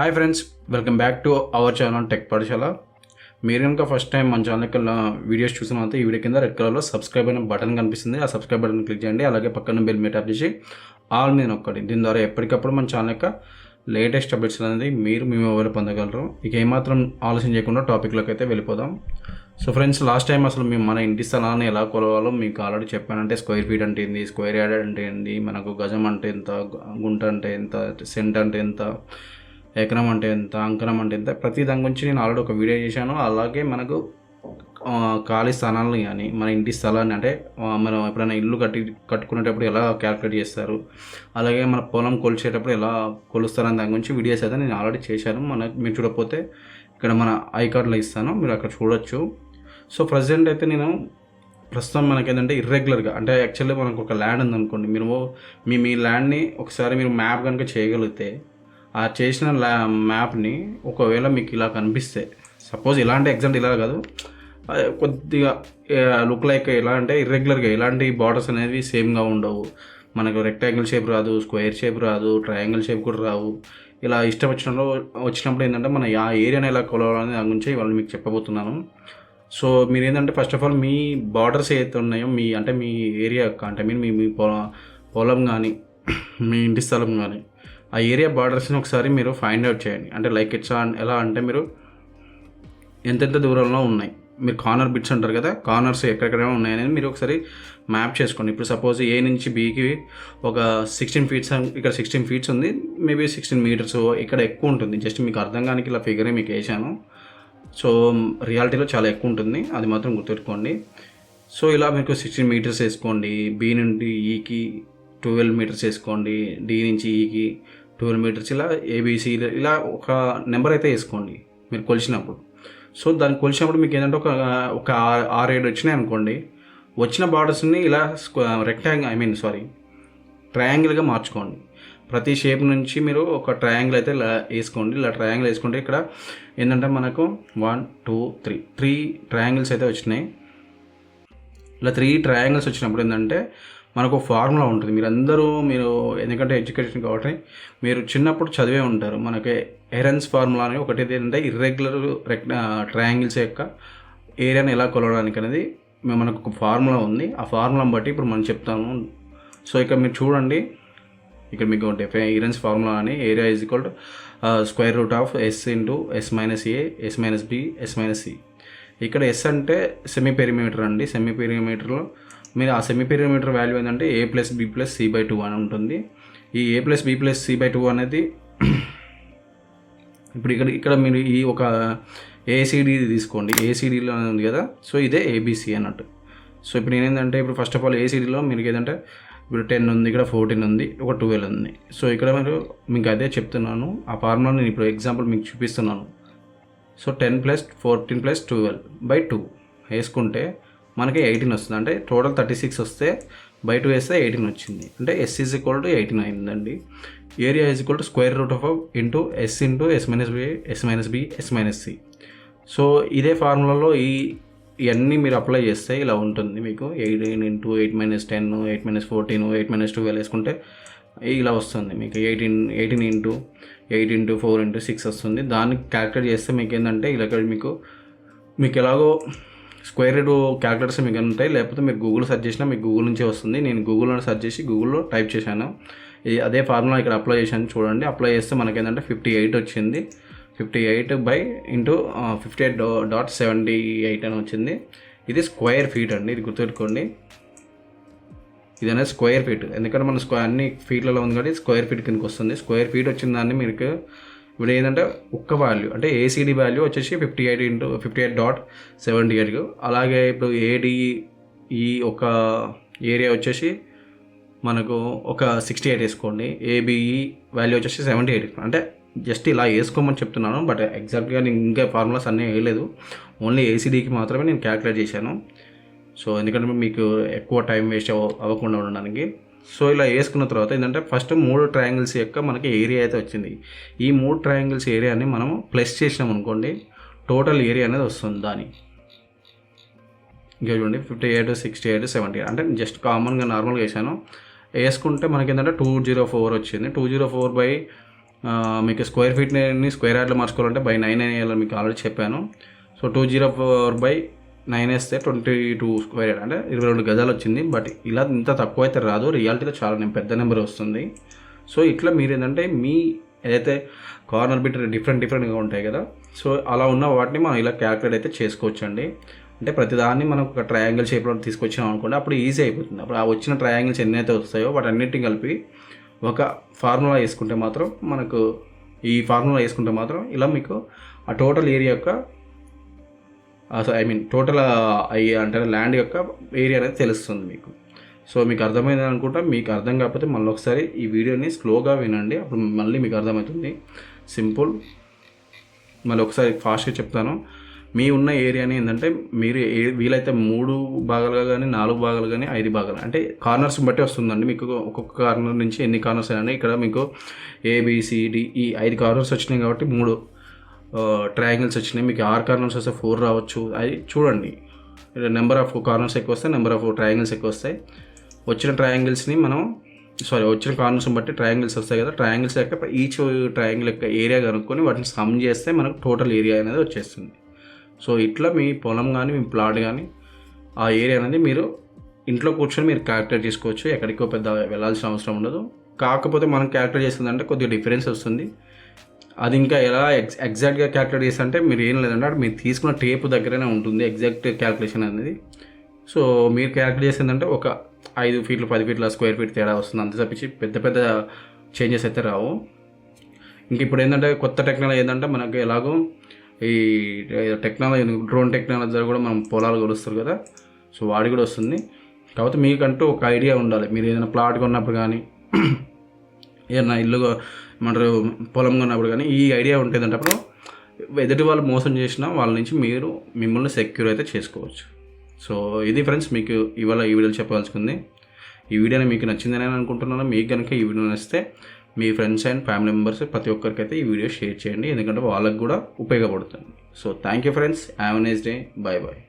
Hi friends, welcome back to our channel tech పాఠశాల. మీరు కనుక ఫస్ట్ టైం మన ఛానల్ కింద వీడియోస్ చూసినంత ఈ వీడియో కింద రెడ్ కలర్లో సబ్స్క్రైబ్ అయిన బటన్ కనిపిస్తుంది. ఆ సబ్స్క్రైబ్ బటన్ క్లిక్ చేయండి. అలాగే పక్కన బెల్ మీద ట్యాప్ చేసి ఆల్ మీద నొక్కండి. దీని ద్వారా ఎప్పటికప్పుడు మన ఛానల్ యొక్క లేటెస్ట్ అప్డేట్స్ అనేది మీరు మీ మొబైల్ పొందగలరు. ఇక ఏమాత్రం ఆలోచన చేయకుండా టాపిక్లోకి అయితే వెళ్ళిపోదాం. సో ఫ్రెండ్స్, లాస్ట్ టైం అసలు మేము మన ఇంటి స్థలాన్ని ఎలా కొలవాలో మీకు ఆల్రెడీ చెప్పానంటే స్క్వేర్ ఫీట్ అంటే ఏంది, స్క్వేర్ యార్డ్ అంటే ఏంది, మనకు గజం అంటే ఎంత, గుంట అంటే ఎంత, సెంట్ అంటే ఎంత, ఎకరం అంటే ఎంత, అంకణం అంటే ఎంత, ప్రతి దాని గురించి నేను ఆల్రెడీ ఒక వీడియో చేశాను. అలాగే మనకు ఖాళీ స్థలాలను కానీ మన ఇంటి స్థలాన్ని అంటే మనం ఎప్పుడైనా ఇల్లు కట్టుకునేటప్పుడు ఎలా క్యాల్కులేట్ చేస్తారు, అలాగే మన పొలం కొలిచేటప్పుడు ఎలా కొలుస్తారని దాని గురించి వీడియోస్ అయితే నేను ఆల్రెడీ చేశాను. మీరు చూడకపోతే ఇక్కడ మన ఐ కార్డులో ఇస్తాను, మీరు అక్కడ చూడొచ్చు. సో ప్రజెంట్ అయితే నేను ప్రస్తుతం మనకేంటంటే ఇర్రెగ్యులర్గా అంటే యాక్చువల్లీ మనకు ఒక ల్యాండ్ ఉందనుకోండి, మీరు మీ ల్యాండ్ని ఒకసారి మీరు మ్యాప్ కనుక చేయగలిగితే ఆ చేసిన మ్యాప్ని ఒకవేళ మీకు ఇలా కనిపిస్తే, సపోజ్ ఇలాంటి ఎగ్జాంపుల్ ఇలా కాదు, కొద్దిగా లుక్ లైక్ ఎలా అంటే ఇర్రెగ్యులర్గా ఎలాంటి బార్డర్స్ అనేవి సేమ్గా ఉండవు. మనకు రెక్టాంగిల్ షేప్ రాదు, స్క్వేర్ షేప్ రాదు, ట్రయాంగిల్ షేప్ కూడా రావు. ఇలా ఇష్టం వచ్చినప్పుడు ఏంటంటే మన ఆ ఏరియాని ఎలా కొలవాలని దాని గురించి ఇవాళ మీకు చెప్పబోతున్నాను. సో మీరు ఏంటంటే first of all me borders ఏదైతే ఉన్నాయో మీ ఏరియా అంటే మీ పొలం కానీ మీ ఇంటి స్థలం కానీ ఆ ఏరియా బార్డర్స్ని ఒకసారి మీరు ఫైండ్ అవుట్ చేయండి. అంటే లైక్ ఇట్స్ ఎలా అంటే మీరు ఎంతెంత దూరంలో ఉన్నాయి, మీరు కార్నర్ బిట్స్ అంటారు కదా, కార్నర్స్ ఎక్కడెక్కడ ఉన్నాయనేది మీరు ఒకసారి మ్యాప్ చేసుకోండి. ఇప్పుడు సపోజ్ ఏ నుంచి బీకి ఒక 16 ఫీట్స్, ఇక్కడ 16 ఫీట్స్ ఉంది, మేబీ 16 మీటర్స్ ఇక్కడ ఎక్కువ ఉంటుంది. జస్ట్ మీకు అర్థం కానీ ఇలా ఫిగరే మీకు వేసాను. సో రియాలిటీలో చాలా ఎక్కువ ఉంటుంది, అది మాత్రం గుర్తుపెట్టుకోండి. సో ఇలా మీకు 16 మీటర్స్ వేసుకోండి. బి నుండి ఈకి 12 మీటర్స్ వేసుకోండి. డి నుంచి ఈకి 12 మీటర్స్, ఇలా ఏబీసీ ఇలా ఒక నెంబర్ అయితే వేసుకోండి మీరు కొలిచినప్పుడు. సో దాన్ని కొలిచినప్పుడు మీకు ఏంటంటే ఒక 6-7 వచ్చినాయి అనుకోండి. వచ్చిన బార్డర్స్ని ఇలా ట్రయాంగిల్గా మార్చుకోండి. ప్రతి షేప్ నుంచి మీరు ఒక ట్రయాంగిల్ అయితే ఇలా వేసుకోండి. ఇలా ట్రయాంగిల్ వేసుకుంటే ఇక్కడ ఏంటంటే మనకు 1 2 3 ట్రయాంగిల్స్ అయితే వచ్చినాయి. ఇలా 3 ట్రయాంగిల్స్ వచ్చినప్పుడు ఏంటంటే మనకు ఫార్ములా ఉంటుంది. మీరు ఎందుకంటే ఎడ్యుకేషన్ కాబట్టి మీరు చిన్నప్పుడు చదివే ఉంటారు. మనకి హెరెన్స్ ఫార్ములా అని ఒకటి ఏంటంటే ఇర్రెగ్యులర్ ట్రయాంగిల్స్ యొక్క ఏరియాని ఎలా కొలవడానికి అనేది మనకు ఒక ఫార్ములా ఉంది. ఆ ఫార్ములాని బట్టి ఇప్పుడు మనం చెప్తాము. సో ఇక్కడ మీరు చూడండి, ఇక్కడ మీకు హెరెన్స్ ఫార్ములా అని area is equal to square root of S into yes minus A, S minus B, yes minus C. ఇక్కడ ఎస్ అంటే సెమీ పెరిమీటర్ అండి. సెమీ పెరిమీటర్లో మీరు ఆ సెమీ పెరిమీటర్ వాల్యూ ఏంటంటే A plus B plus C by 2 అని ఉంటుంది. ఈ A plus B plus C by 2 అనేది ఇప్పుడు ఇక్కడ మీరు ఈ ఒక ఏసీడీ తీసుకోండి. ఏసీడీలో ఉంది కదా, సో ఇదే ఏబీసీ అన్నట్టు. సో ఇప్పుడు నేనేంటంటే ఇప్పుడు ఫస్ట్ ఆఫ్ ఆల్ ఏసీడీలో మీకు ఏదంటే ఇప్పుడు 10 ఉంది, ఇక్కడ 14 ఉంది, ఒక 12 ఉంది. సో ఇక్కడ మీకు అదే చెప్తున్నాను. ఆ ఫార్ములా నేను ఇప్పుడు ఎగ్జాంపుల్ మీకు చూపిస్తున్నాను. సో 10 + 14 + 12 బై 2 వేసుకుంటే మనకి 18 వస్తుంది. అంటే టోటల్ 36 వస్తే బై 2 వేస్తే 18 వచ్చింది. అంటే ఎస్ ఈజ్ ఈక్వల్ టు 18 అయిందండి. Area is equal to square root of into yes minus B, yes minus B, yes minus c. So ఇదే ఫార్ములాలో ఇవన్నీ మీరు అప్లై చేస్తే ఇలా ఉంటుంది. మీకు 18 ఇంటూ 8 - 10, 8 - 14, 8 - 12 వేసుకుంటే ఇలా వస్తుంది. మీకు 18 ఇంటూ 8 ఇంటూ 4 ఇంటూ 6 వస్తుంది. దాన్ని క్యాలిక్యులేట్ చేస్తే మీకు ఏంటంటే ఇలా మీకు ఎలాగో స్క్వేర్ రూట్ క్యాలిక్యులేటర్స్ మీకు ఉంటాయి. లేకపోతే మీరు గూగుల్ సెర్చ్ చేసినా మీకు గూగుల్ నుంచే వస్తుంది. నేను గూగుల్లో సెర్చ్ చేసి గూగుల్లో టైప్ చేశాను. అదే ఫార్ములా ఇక్కడ అప్లై చేశాను చూడండి. అప్లై చేస్తే మనకి ఏంటంటే 58 వచ్చింది. 58 బై ఇంటూ 58.78 అని వచ్చింది. ఇది స్క్వేర్ ఫీట్ అండి, ఇది గుర్తుపెట్టుకోండి. ఇది అనేది స్క్వేర్ ఫీట్, ఎందుకంటే మన అన్ని ఫీట్లలో ఉంది కాబట్టి స్క్వేర్ ఫీట్ కిందకి వస్తుంది. స్క్వేర్ ఫీట్ వచ్చిన దాన్ని మీకు ఇప్పుడు ఏంటంటే ఒక్క వాల్యూ అంటే ఏసీడీ వాల్యూ వచ్చేసి 58.78. అలాగే ఇప్పుడు ఏడిఈ ఒక ఏరియా వచ్చేసి మనకు ఒక 68 వేసుకోండి. ఏబిఈ వాల్యూ వచ్చేసి 78. అంటే జస్ట్ ఇలా వేసుకోమని చెప్తున్నాను, బట్ ఎగ్జాక్ట్గా నేను ఇంకా ఫార్ములాస్ అన్నీ వేయలేదు. ఓన్లీ ఏసీడీకి మాత్రమే నేను క్యాలిక్యులేట్ చేశాను. సో ఎందుకంటే మీకు ఎక్కువ టైం వేస్ట్ అవ్వకుండా ఉండడానికి. సో ఇలా వేసుకున్న తర్వాత ఏంటంటే ఫస్ట్ 3 ట్రయాంగిల్స్ యొక్క మనకి ఏరియా అయితే వచ్చింది. ఈ 3 ట్రయాంగిల్స్ ఏరియాని మనం ప్లస్ చేసినాం అనుకోండి, టోటల్ ఏరియా అనేది వస్తుంది దాని. ఇంకా చూడండి 58, 68, 70 అంటే జస్ట్ కామన్గా నార్మల్గా వేసాను. వేసుకుంటే మనకి ఏంటంటే 204 వచ్చింది. 204 బై మీకు స్క్వేర్ ఫీట్ని స్క్వేర్ యార్డ్లో మార్చుకోవాలంటే బై 9 వేయాలి, మీకు ఆల్రెడీ చెప్పాను. సో 204/9 వేస్తే 22 స్క్వేర్ యార్డ్ అంటే 22 గజాలు వచ్చింది. బట్ ఇలా ఇంత తక్కువ అయితే రాదు, రియాలిటీలో చాలా పెద్ద నెంబర్ వస్తుంది. సో ఇట్లా మీరు ఏంటంటే మీ ఏదైతే కార్నర్ బిట్ డిఫరెంట్గా ఉంటాయి కదా, సో అలా ఉన్న వాటిని మనం ఇలా క్యాల్కులేట్ అయితే చేసుకోవచ్చు అండి. అంటే ప్రతిదాన్ని మనం ఒక ట్రయాంగిల్ షేప్లో తీసుకొచ్చాం అనుకోండి, అప్పుడు ఈజీ అయిపోతుంది. అప్పుడు ఆ వచ్చిన ట్రయాంగిల్స్ ఎన్నైతే వస్తాయో వాటన్నిటిని కలిపి ఒక ఫార్ములా వేసుకుంటే మాత్రం మనకు ఇలా మీకు ఆ టోటల్ ఏరియా యొక్క టోటల్ అంటే ల్యాండ్ యొక్క ఏరియా అనేది తెలుస్తుంది మీకు. సో మీకు అర్థమైంది అనుకుంటా. మీకు అర్థం కాకపోతే మళ్ళీ ఒకసారి ఈ వీడియోని స్లోగా వినండి, అప్పుడు మళ్ళీ మీకు అర్థమవుతుంది. సింపుల్. మళ్ళీ ఒకసారి ఫాస్ట్గా చెప్తాను. మీ ఉన్న ఏరియాని ఏంటంటే మీరు వీలైతే 3 భాగాలుగా కానీ 4 భాగాలు కానీ 5 భాగాలు అంటే కార్నర్స్ బట్టి వస్తుందండి. మీకు ఒక్కొక్క కార్నర్ నుంచి ఎన్ని కార్నర్స్ అయినా ఇక్కడ మీకు ABCDE 5 కార్నర్స్ వచ్చినాయి కాబట్టి 3 ట్రయాంగిల్స్ వచ్చినాయి. మీకు 6 కార్నర్స్ వస్తే 4 రావచ్చు. అది చూడండి, నెంబర్ ఆఫ్ కార్నర్స్ ఎక్కువ వస్తాయి, నెంబర్ ఆఫ్ ట్రయాంగిల్స్ ఎక్కువ వస్తాయి. వచ్చిన కార్నర్స్ని బట్టి ట్రయాంగిల్స్ వస్తాయి కదా, ట్రయాంగిల్స్ యొక్క ఈచ్ ట్రయాంగిల్ యొక్క ఏరియా కనుక్కొని వాటిని సమ్ చేస్తే మనకు టోటల్ ఏరియా అనేది వచ్చేస్తుంది. సో ఇట్లా మీ పొలం కానీ మీ ప్లాట్ కానీ ఆ ఏరియా అనేది మీరు ఇంట్లో కూర్చొని మీరు క్యాల్కులేట్ చేసుకోవచ్చు. ఎక్కడికో పెద్ద వెళ్ళాల్సిన అవసరం ఉండదు. కాకపోతే మనం క్యాల్కులేట్ చేస్తుందంటే కొద్దిగా డిఫరెన్స్ వస్తుంది. అది ఇంకా ఎలా ఎగ్జాక్ట్గా క్యాల్కులేట్ చేస్తే అంటే మీరు ఏం లేదంటే మీరు తీసుకున్న టేప్ దగ్గరనే ఉంటుంది ఎగ్జాక్ట్ క్యాల్కులేషన్ అనేది. సో మీరు క్యాల్కులేట్ చేసిందంటే ఒక 5 ఫీట్లు 10 ఫీట్ల స్క్వేర్ ఫీట్ తేడా వస్తుంది, అంతే తప్పించి పెద్ద చేంజెస్ అయితే రావు. ఇంక ఇప్పుడు ఏంటంటే కొత్త టెక్నాలజీ ఏంటంటే మనకు ఎలాగో ఈ టెక్నాలజీ డ్రోన్ టెక్నాలజీ కూడా మనం పొలాలు కొలుస్తారు కదా, సో వాడి కూడా వస్తుంది. కాకపోతే మీకంటూ ఒక ఐడియా ఉండాలి. మీరు ఏదైనా ప్లాట్ కొన్నప్పుడు కానీ ఏదైనా ఇల్లు పొలం కొన్నప్పుడు కానీ ఈ ఐడియా ఉంటుందంటే అప్పుడు ఎదుటి వాళ్ళు మోసం చేసినా వాళ్ళ నుంచి మిమ్మల్ని సెక్యూర్ అయితే చేసుకోవచ్చు. సో ఇది ఫ్రెండ్స్ మీకు ఇవాళ ఈ వీడియోలో చెప్పవలసింది. ఈ వీడియోని మీకు నచ్చిందని నేను అనుకుంటున్నాను. మీకు కనుక ఈ వీడియో నచ్చితే మీ ఫ్రెండ్స్ అండ్ ఫ్యామిలీ మెంబర్స్ ప్రతి ఒక్కరికైతే ఈ వీడియో షేర్ చేయండి, ఎందుకంటే వాళ్ళకి కూడా ఉపయోగపడుతుంది. So thank you friends, have a nice day, bye bye.